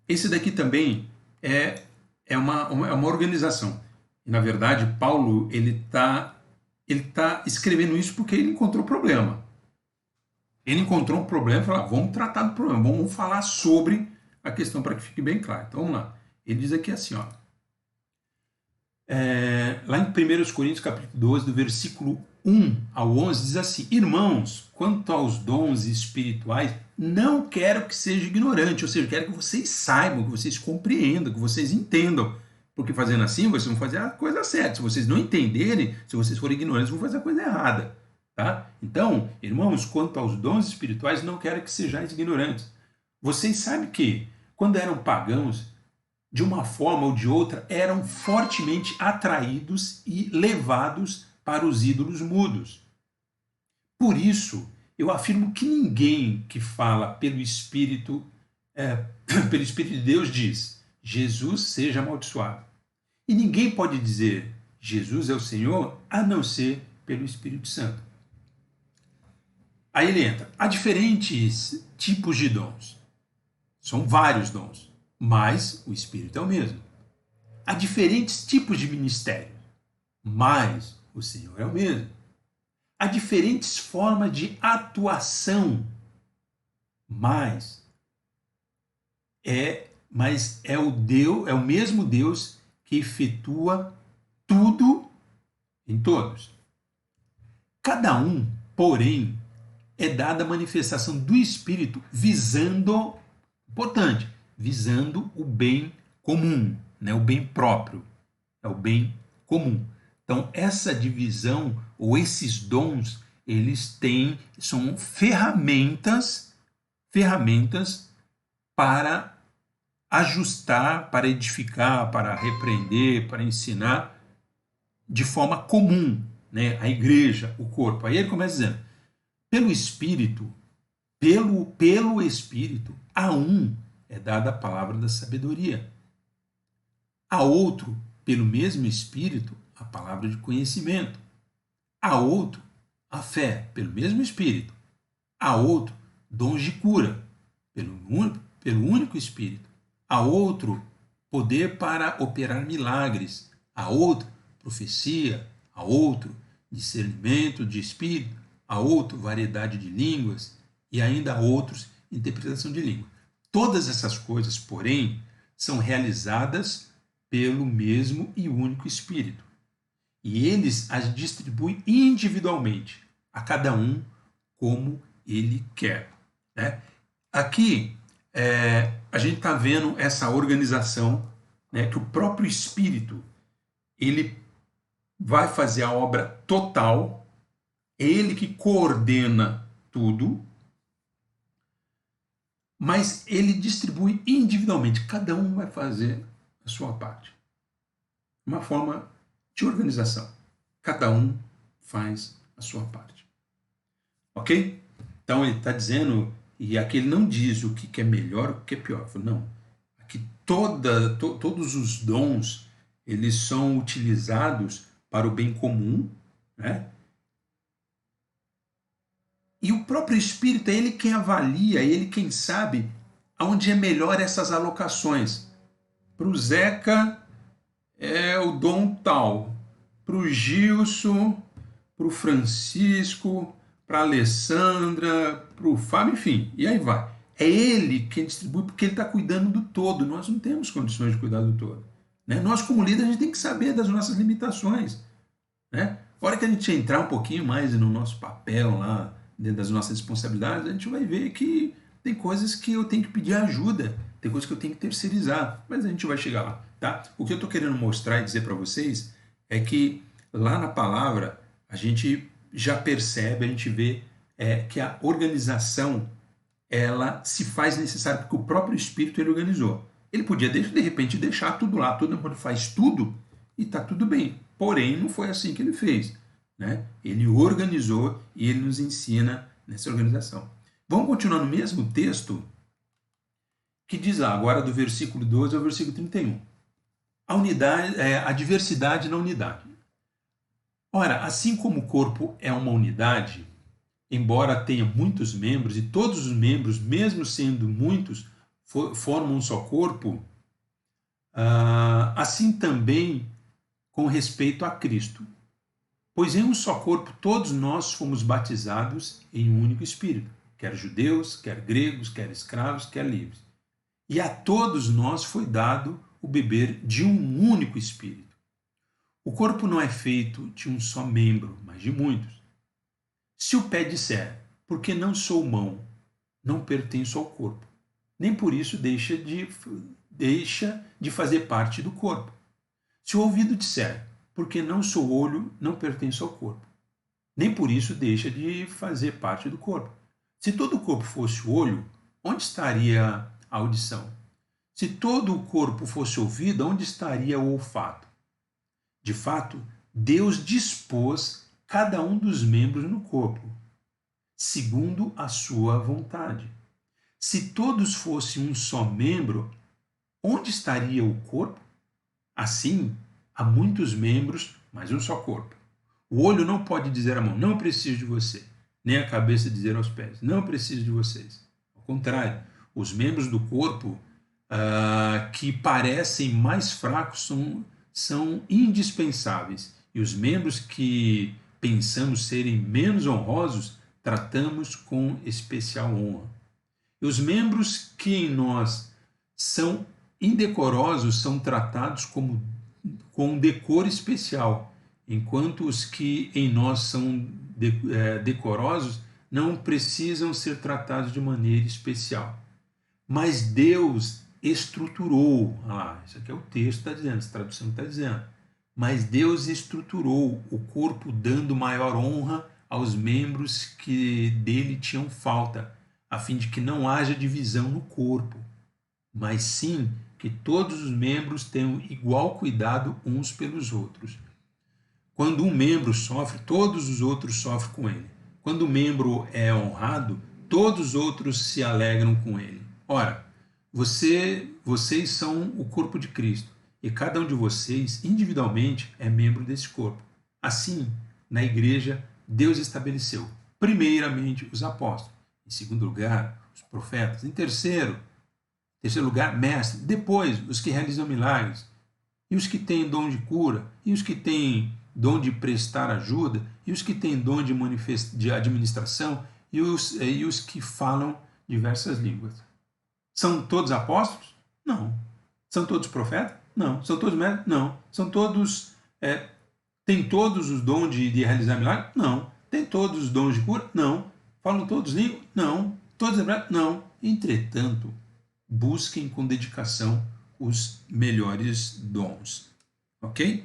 Esse daqui também é uma organização. E, na verdade, Paulo ele tá escrevendo isso porque ele encontrou problema. Ele encontrou um problema e falou: vamos tratar do problema, vamos falar sobre a questão para que fique bem claro. Então vamos lá. Ele diz aqui assim, ó, lá em 1 Coríntios capítulo 12, do versículo 1 ao 11, diz assim: irmãos, quanto aos dons espirituais, não quero que seja ignorante, ou seja, quero que vocês saibam, que vocês compreendam, que vocês entendam, porque fazendo assim, vocês vão fazer a coisa certa. Se vocês não entenderem, se vocês forem ignorantes, vão fazer a coisa errada. Tá? Então, irmãos, quanto aos dons espirituais, não quero que sejais ignorantes. Vocês sabem que, quando eram pagãos, de uma forma ou de outra, eram fortemente atraídos e levados para os ídolos mudos. Por isso, eu afirmo que ninguém que fala pelo Espírito, pelo Espírito de Deus diz: Jesus seja amaldiçoado. E ninguém pode dizer Jesus é o Senhor a não ser pelo Espírito Santo. Aí ele entra. Há diferentes tipos de dons. São vários dons, mas o Espírito é o mesmo. Há diferentes tipos de ministério, mas o Senhor é o mesmo. Há diferentes formas de atuação, mas é o mesmo Deus que efetua tudo em todos. Cada um, porém, é dada a manifestação do Espírito visando, importante, visando o bem comum, né? O bem próprio, é o bem comum. Então, essa divisão ou esses dons, são ferramentas para ajustar, para edificar, para repreender, para ensinar de forma comum, né? A igreja, o corpo. Aí ele começa dizendo: pelo Espírito, pelo Espírito, a um é dada a palavra da sabedoria. A outro, pelo mesmo Espírito, a palavra de conhecimento. A outro, a fé, pelo mesmo Espírito. A outro, dons de cura, pelo único Espírito. A outro, poder para operar milagres. A outro, profecia. A outro, discernimento de Espírito. A outro, variedade de línguas. E ainda a outros, interpretação de língua. Todas essas coisas, porém, são realizadas pelo mesmo e único Espírito. E eles as distribuem individualmente, a cada um como ele quer. Né? Aqui, a gente está vendo essa organização, né, que o próprio Espírito ele vai fazer a obra total, é ele que coordena tudo, mas ele distribui individualmente, cada um vai fazer a sua parte. Uma forma de organização. Cada um faz a sua parte. Ok? Então ele está dizendo, e aqui ele não diz o que é melhor, o que é pior. Não. Aqui todos os dons, eles são utilizados para o bem comum, né? E o próprio Espírito é ele quem avalia, é ele quem sabe aonde é melhor essas alocações. Para o Zeca é o dom tal, para o Gilson, para o Francisco, para a Alessandra, para o Fábio, enfim, e aí vai. É ele quem distribui porque ele está cuidando do todo, nós não temos condições de cuidar do todo. Né? Nós como líder a gente tem que saber das nossas limitações. Né? A hora que a gente entrar um pouquinho mais no nosso papel lá, dentro das nossas responsabilidades, a gente vai ver que tem coisas que eu tenho que pedir ajuda, tem coisas que eu tenho que terceirizar, mas a gente vai chegar lá. Tá? O que eu estou querendo mostrar e dizer para vocês é que lá na palavra a gente já percebe, a gente vê que a organização ela se faz necessária porque o próprio Espírito ele organizou. Ele podia de repente deixar tudo lá, todo mundo faz tudo e está tudo bem. Porém, não foi assim que ele fez. Né? Ele organizou e ele nos ensina nessa organização. Vamos continuar no mesmo texto que diz lá, agora do versículo 12 ao versículo 31. A diversidade na unidade. Ora, assim como o corpo é uma unidade, embora tenha muitos membros, e todos os membros, mesmo sendo muitos, formam um só corpo, assim também com respeito a Cristo. Pois em um só corpo todos nós fomos batizados em um único Espírito, quer judeus, quer gregos, quer escravos, quer livres. E a todos nós foi dado o beber de um único Espírito. O corpo não é feito de um só membro, mas de muitos. Se o pé disser, porque não sou mão, não pertenço ao corpo, nem por isso deixa de fazer parte do corpo. Se o ouvido disser, porque não sou olho, não pertenço ao corpo, nem por isso deixa de fazer parte do corpo. Se todo o corpo fosse olho, onde estaria a audição? Se todo o corpo fosse ouvido, onde estaria o olfato? De fato, Deus dispôs cada um dos membros no corpo, segundo a sua vontade. Se todos fossem um só membro, onde estaria o corpo? Assim, há muitos membros, mas um só corpo. O olho não pode dizer à mão, não preciso de você, nem a cabeça dizer aos pés, não preciso de vocês. Ao contrário, os membros do corpo que parecem mais fracos são indispensáveis, e os membros que pensamos serem menos honrosos tratamos com especial honra. E os membros que em nós são indecorosos são tratados com um decoro especial, enquanto os que em nós são decorosos não precisam ser tratados de maneira especial. Mas Deus estruturou, isso aqui é o texto que está dizendo, essa tradução está dizendo, mas Deus estruturou o corpo dando maior honra aos membros que dele tinham falta, a fim de que não haja divisão no corpo, mas sim que todos os membros tenham igual cuidado uns pelos outros. Quando um membro sofre, todos os outros sofrem com ele. Quando o membro é honrado, todos os outros se alegram com ele. Ora, vocês são o corpo de Cristo, e cada um de vocês, individualmente, é membro desse corpo. Assim, na igreja, Deus estabeleceu, primeiramente, os apóstolos, em segundo lugar, os profetas, em terceiro lugar, mestres, depois, os que realizam milagres, e os que têm dom de cura, e os que têm dom de prestar ajuda, e os que têm dom de administração, e os que falam diversas línguas. São todos apóstolos? Não. São todos profetas? Não. São todos mestres? Não. São todos... têm todos os dons de realizar milagres? Não. Têm todos os dons de cura? Não. Falam todos línguas? Não. Todos hebraus? Não. Entretanto, busquem com dedicação os melhores dons. Ok?